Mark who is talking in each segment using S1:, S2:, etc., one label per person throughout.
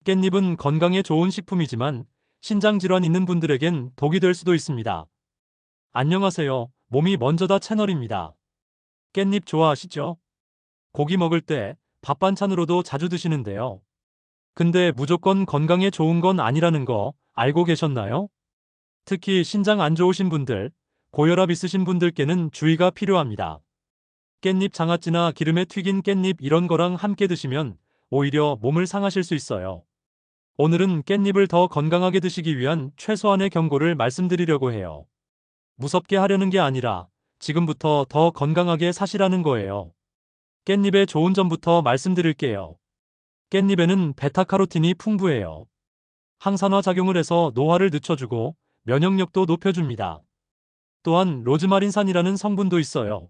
S1: 깻잎은 건강에 좋은 식품이지만 신장 질환 있는 분들에겐 독이 될 수도 있습니다. 안녕하세요. 몸이 먼저다 채널입니다. 깻잎 좋아하시죠? 고기 먹을 때 밥 반찬으로도 자주 드시는데요. 근데 무조건 건강에 좋은 건 아니라는 거 알고 계셨나요? 특히 신장 안 좋으신 분들, 고혈압 있으신 분들께는 주의가 필요합니다. 깻잎 장아찌나 기름에 튀긴 깻잎 이런 거랑 함께 드시면 오히려 몸을 상하실 수 있어요. 오늘은 깻잎을 더 건강하게 드시기 위한 최소한의 경고를 말씀드리려고 해요. 무섭게 하려는 게 아니라 지금부터 더 건강하게 사시라는 거예요. 깻잎의 좋은 점부터 말씀드릴게요. 깻잎에는 베타카로틴이 풍부해요. 항산화 작용을 해서 노화를 늦춰주고 면역력도 높여줍니다. 또한 로즈마린산이라는 성분도 있어요.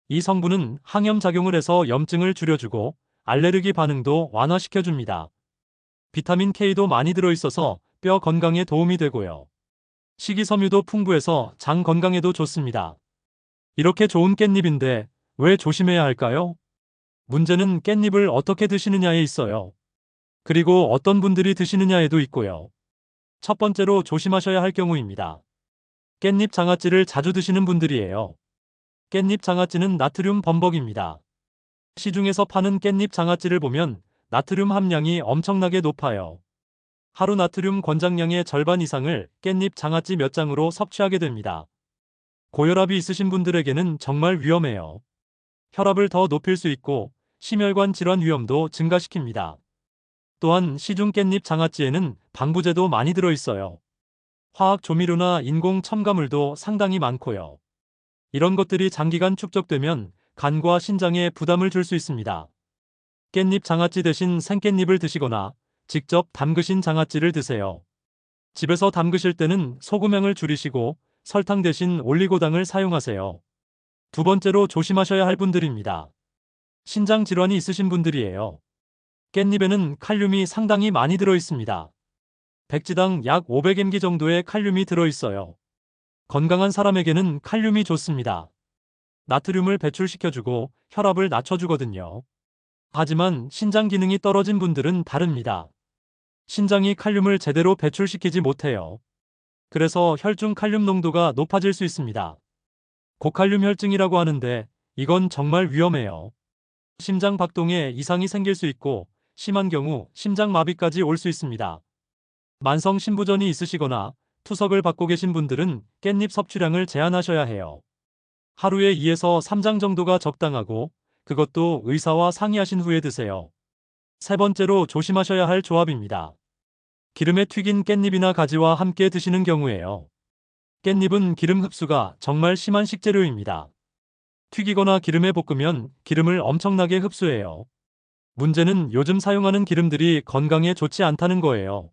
S1: 이 성분은 항염 작용을 해서 염증을 줄여주고 알레르기 반응도 완화시켜줍니다. 비타민 K도 많이 들어있어서 뼈 건강에 도움이 되고요. 식이섬유도 풍부해서 장 건강에도 좋습니다. 이렇게 좋은 깻잎인데 왜 조심해야 할까요? 문제는 깻잎을 어떻게 드시느냐에 있어요. 그리고 어떤 분들이 드시느냐에도 있고요. 첫 번째로 조심하셔야 할 경우입니다. 깻잎 장아찌를 자주 드시는 분들이에요. 깻잎 장아찌는 나트륨 범벅입니다. 시중에서 파는 깻잎 장아찌를 보면 나트륨 함량이 엄청나게 높아요. 하루 나트륨 권장량의 절반 이상을 깻잎 장아찌 몇 장으로 섭취하게 됩니다. 고혈압이 있으신 분들에게는 정말 위험해요. 혈압을 더 높일 수 있고 심혈관 질환 위험도 증가시킵니다. 또한 시중 깻잎 장아찌에는 방부제도 많이 들어있어요. 화학 조미료나 인공 첨가물도 상당히 많고요. 이런 것들이 장기간 축적되면 간과 신장에 부담을 줄 수 있습니다. 깻잎 장아찌 대신 생깻잎을 드시거나 직접 담그신 장아찌를 드세요. 집에서 담그실 때는 소금량을 줄이시고 설탕 대신 올리고당을 사용하세요. 두 번째로 조심하셔야 할 분들입니다. 신장 질환이 있으신 분들이에요. 깻잎에는 칼륨이 상당히 많이 들어있습니다. 백지당 약 500mg 정도의 칼륨이 들어있어요. 건강한 사람에게는 칼륨이 좋습니다. 나트륨을 배출시켜주고 혈압을 낮춰주거든요. 하지만 신장 기능이 떨어진 분들은 다릅니다. 신장이 칼륨을 제대로 배출시키지 못해요. 그래서 혈중 칼륨 농도가 높아질 수 있습니다. 고칼륨 혈증이라고 하는데 이건 정말 위험해요. 심장 박동에 이상이 생길 수 있고 심한 경우 심장마비까지 올 수 있습니다. 만성 신부전이 있으시거나 투석을 받고 계신 분들은 깻잎 섭취량을 제한하셔야 해요. 하루에 2에서 3장 정도가 적당하고 그것도 의사와 상의하신 후에 드세요. 세 번째로 조심하셔야 할 조합입니다. 기름에 튀긴 깻잎이나 가지와 함께 드시는 경우에요. 깻잎은 기름 흡수가 정말 심한 식재료입니다. 튀기거나 기름에 볶으면 기름을 엄청나게 흡수해요. 문제는 요즘 사용하는 기름들이 건강에 좋지 않다는 거예요.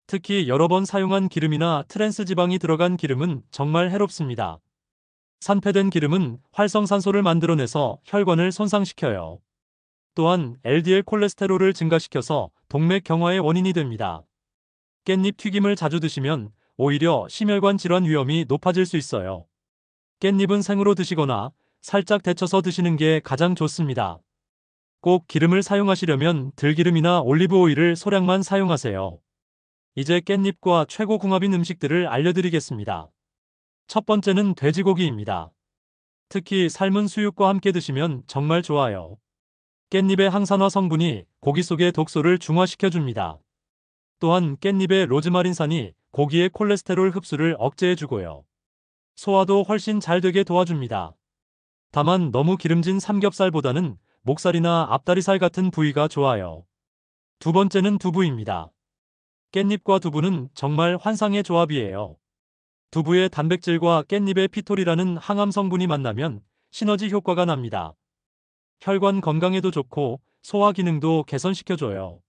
S1: 특히 여러 번 사용한 기름이나 트랜스 지방이 들어간 기름은 정말 해롭습니다. 산패된 기름은 활성산소를 만들어내서 혈관을 손상시켜요. 또한 LDL 콜레스테롤을 증가시켜서 동맥 경화의 원인이 됩니다. 깻잎 튀김을 자주 드시면 오히려 심혈관 질환 위험이 높아질 수 있어요. 깻잎은 생으로 드시거나 살짝 데쳐서 드시는 게 가장 좋습니다. 꼭 기름을 사용하시려면 들기름이나 올리브 오일을 소량만 사용하세요. 이제 깻잎과 최고 궁합인 음식들을 알려드리겠습니다. 첫 번째는 돼지고기입니다. 특히 삶은 수육과 함께 드시면 정말 좋아요. 깻잎의 항산화 성분이 고기 속의 독소를 중화시켜줍니다. 또한 깻잎의 로즈마린산이 고기의 콜레스테롤 흡수를 억제해주고요. 소화도 훨씬 잘 되게 도와줍니다. 다만 너무 기름진 삼겹살보다는 목살이나 앞다리살 같은 부위가 좋아요. 두 번째는 두부입니다. 깻잎과 두부는 정말 환상의 조합이에요. 두부의 단백질과 깻잎의 피톨이라는 항암 성분이 만나면 시너지 효과가 납니다. 혈관 건강에도 좋고 소화 기능도 개선시켜줘요.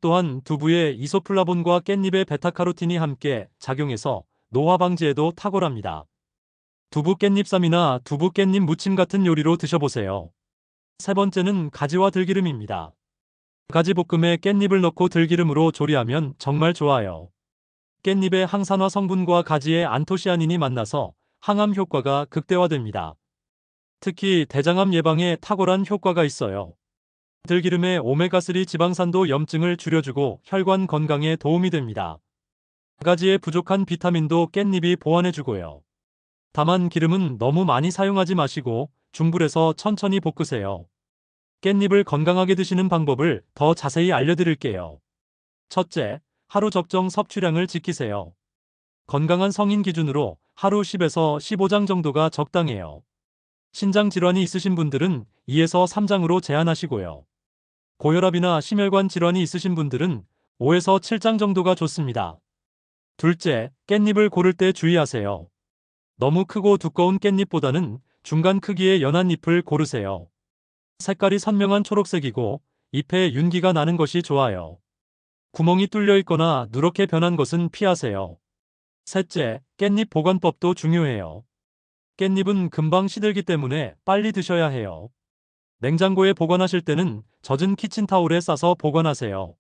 S1: 또한 두부의 이소플라본과 깻잎의 베타카로틴이 함께 작용해서 노화 방지에도 탁월합니다. 두부 깻잎쌈이나 두부 깻잎 무침 같은 요리로 드셔보세요. 세 번째는 가지와 들기름입니다. 가지 볶음에 깻잎을 넣고 들기름으로 조리하면 정말 좋아요. 깻잎의 항산화 성분과 가지의 안토시아닌이 만나서 항암 효과가 극대화됩니다. 특히 대장암 예방에 탁월한 효과가 있어요. 들기름의 오메가3 지방산도 염증을 줄여주고 혈관 건강에 도움이 됩니다. 가지의 부족한 비타민도 깻잎이 보완해주고요. 다만 기름은 너무 많이 사용하지 마시고 중불에서 천천히 볶으세요. 깻잎을 건강하게 드시는 방법을 더 자세히 알려드릴게요. 첫째, 하루 적정 섭취량을 지키세요. 건강한 성인 기준으로 하루 10에서 15장 정도가 적당해요. 신장 질환이 있으신 분들은 2에서 3장으로 제한하시고요. 고혈압이나 심혈관 질환이 있으신 분들은 5에서 7장 정도가 좋습니다. 둘째, 깻잎을 고를 때 주의하세요. 너무 크고 두꺼운 깻잎보다는 중간 크기의 연한 잎을 고르세요. 색깔이 선명한 초록색이고 잎에 윤기가 나는 것이 좋아요. 구멍이 뚫려 있거나 누렇게 변한 것은 피하세요. 셋째, 깻잎 보관법도 중요해요. 깻잎은 금방 시들기 때문에 빨리 드셔야 해요. 냉장고에 보관하실 때는 젖은 키친타올에 싸서 보관하세요.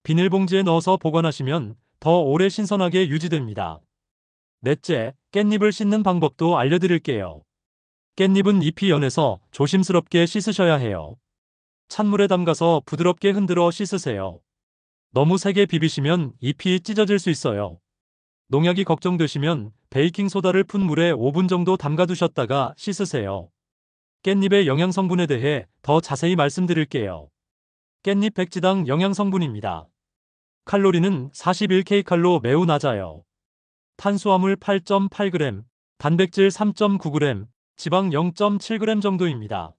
S1: 비닐봉지에 넣어서 보관하시면 더 오래 신선하게 유지됩니다. 넷째, 깻잎을 씻는 방법도 알려드릴게요. 깻잎은 잎이 연해서 조심스럽게 씻으셔야 해요. 찬물에 담가서 부드럽게 흔들어 씻으세요. 너무 세게 비비시면 잎이 찢어질 수 있어요. 농약이 걱정되시면 베이킹소다를 푼 물에 5분 정도 담가두셨다가 씻으세요. 깻잎의 영양성분에 대해 더 자세히 말씀드릴게요. 깻잎 백지당 영양성분입니다. 칼로리는 41kcal 매우 낮아요. 탄수화물 8.8g, 단백질 3.9g, 지방 0.7g 정도입니다.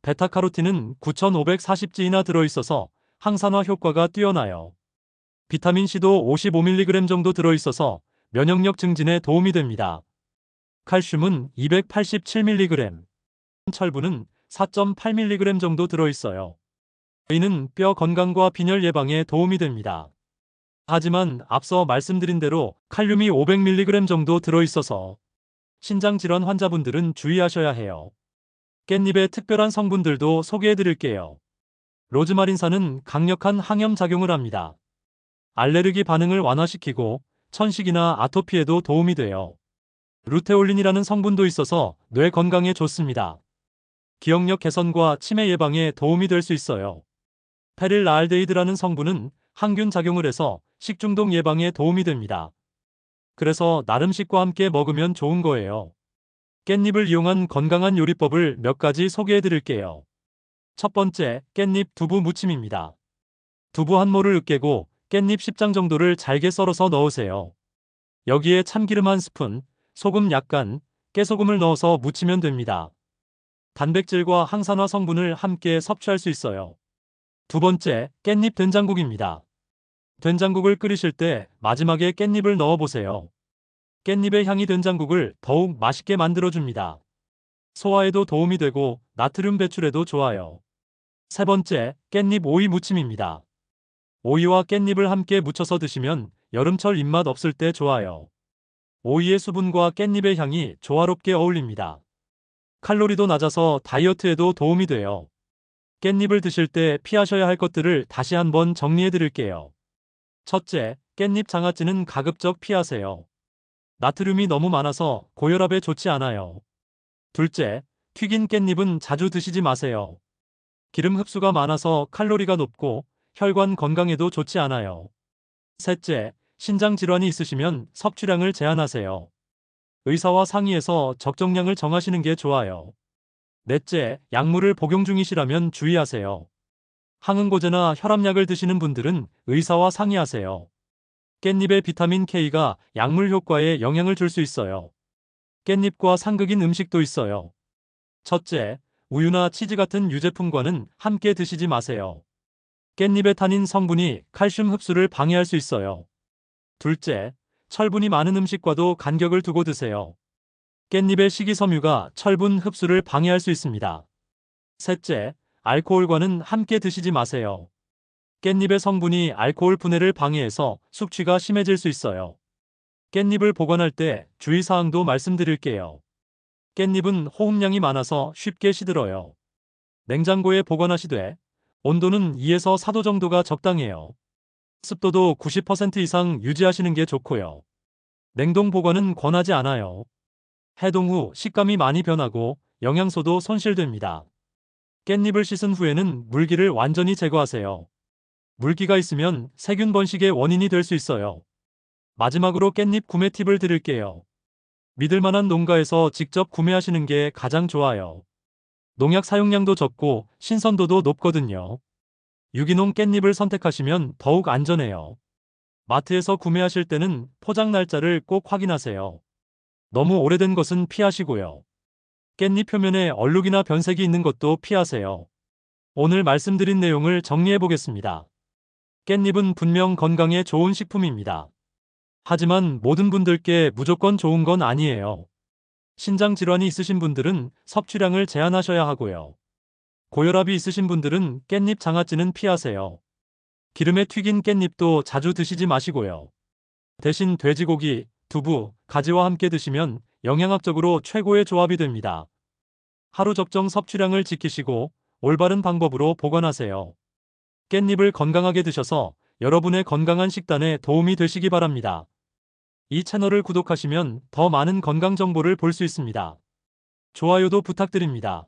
S1: 베타카로틴은 9,540지이나 들어있어서 항산화 효과가 뛰어나요. 비타민C도 55mg 정도 들어있어서 면역력 증진에 도움이 됩니다. 칼슘은 287mg, 철분은 4.8mg 정도 들어있어요. 이는 뼈 건강과 빈혈 예방에 도움이 됩니다. 하지만 앞서 말씀드린 대로 칼륨이 500mg 정도 들어있어서 신장질환 환자분들은 주의하셔야 해요. 깻잎의 특별한 성분들도 소개해드릴게요. 로즈마린산은 강력한 항염작용을 합니다. 알레르기 반응을 완화시키고 천식이나 아토피에도 도움이 돼요. 루테올린이라는 성분도 있어서 뇌 건강에 좋습니다. 기억력 개선과 치매 예방에 도움이 될 수 있어요. 페릴알데히드라는 성분은 항균 작용을 해서 식중독 예방에 도움이 됩니다. 그래서 나름식과 함께 먹으면 좋은 거예요. 깻잎을 이용한 건강한 요리법을 몇 가지 소개해 드릴게요. 첫 번째, 깻잎 두부 무침입니다. 두부 한 모를 으깨고 깻잎 10장 정도를 잘게 썰어서 넣으세요. 여기에 참기름 한 스푼, 소금 약간, 깨소금을 넣어서 무치면 됩니다. 단백질과 항산화 성분을 함께 섭취할 수 있어요. 두 번째, 깻잎 된장국입니다. 된장국을 끓이실 때 마지막에 깻잎을 넣어보세요. 깻잎의 향이 된장국을 더욱 맛있게 만들어줍니다. 소화에도 도움이 되고 나트륨 배출에도 좋아요. 세 번째, 깻잎 오이 무침입니다. 오이와 깻잎을 함께 무쳐서 드시면 여름철 입맛 없을 때 좋아요. 오이의 수분과 깻잎의 향이 조화롭게 어울립니다. 칼로리도 낮아서 다이어트에도 도움이 돼요. 깻잎을 드실 때 피하셔야 할 것들을 다시 한번 정리해 드릴게요. 첫째, 깻잎 장아찌는 가급적 피하세요. 나트륨이 너무 많아서 고혈압에 좋지 않아요. 둘째, 튀긴 깻잎은 자주 드시지 마세요. 기름 흡수가 많아서 칼로리가 높고 혈관 건강에도 좋지 않아요. 셋째, 신장 질환이 있으시면 섭취량을 제한하세요. 의사와 상의해서 적정량을 정하시는 게 좋아요. 넷째, 약물을 복용 중이시라면 주의하세요. 항응고제나 혈압약을 드시는 분들은 의사와 상의하세요. 깻잎의 비타민 K가 약물 효과에 영향을 줄 수 있어요. 깻잎과 상극인 음식도 있어요. 첫째, 우유나 치즈 같은 유제품과는 함께 드시지 마세요. 깻잎의 타닌 성분이 칼슘 흡수를 방해할 수 있어요. 둘째, 철분이 많은 음식과도 간격을 두고 드세요. 깻잎의 식이섬유가 철분 흡수를 방해할 수 있습니다. 셋째, 알코올과는 함께 드시지 마세요. 깻잎의 성분이 알코올 분해를 방해해서 숙취가 심해질 수 있어요. 깻잎을 보관할 때 주의사항도 말씀드릴게요. 깻잎은 호흡량이 많아서 쉽게 시들어요. 냉장고에 보관하시되 온도는 2에서 4도 정도가 적당해요. 습도도 90% 이상 유지하시는 게 좋고요. 냉동 보관은 권하지 않아요. 해동 후 식감이 많이 변하고 영양소도 손실됩니다. 깻잎을 씻은 후에는 물기를 완전히 제거하세요. 물기가 있으면 세균 번식의 원인이 될 수 있어요. 마지막으로 깻잎 구매 팁을 드릴게요. 믿을 만한 농가에서 직접 구매하시는 게 가장 좋아요. 농약 사용량도 적고 신선도도 높거든요. 유기농 깻잎을 선택하시면 더욱 안전해요. 마트에서 구매하실 때는 포장 날짜를 꼭 확인하세요. 너무 오래된 것은 피하시고요. 깻잎 표면에 얼룩이나 변색이 있는 것도 피하세요. 오늘 말씀드린 내용을 정리해 보겠습니다. 깻잎은 분명 건강에 좋은 식품입니다. 하지만 모든 분들께 무조건 좋은 건 아니에요. 신장 질환이 있으신 분들은 섭취량을 제한하셔야 하고요. 고혈압이 있으신 분들은 깻잎 장아찌는 피하세요. 기름에 튀긴 깻잎도 자주 드시지 마시고요. 대신 돼지고기, 두부, 가지와 함께 드시면 영양학적으로 최고의 조합이 됩니다. 하루 적정 섭취량을 지키시고 올바른 방법으로 보관하세요. 깻잎을 건강하게 드셔서 여러분의 건강한 식단에 도움이 되시기 바랍니다. 이 채널을 구독하시면 더 많은 건강 정보를 볼 수 있습니다. 좋아요도 부탁드립니다.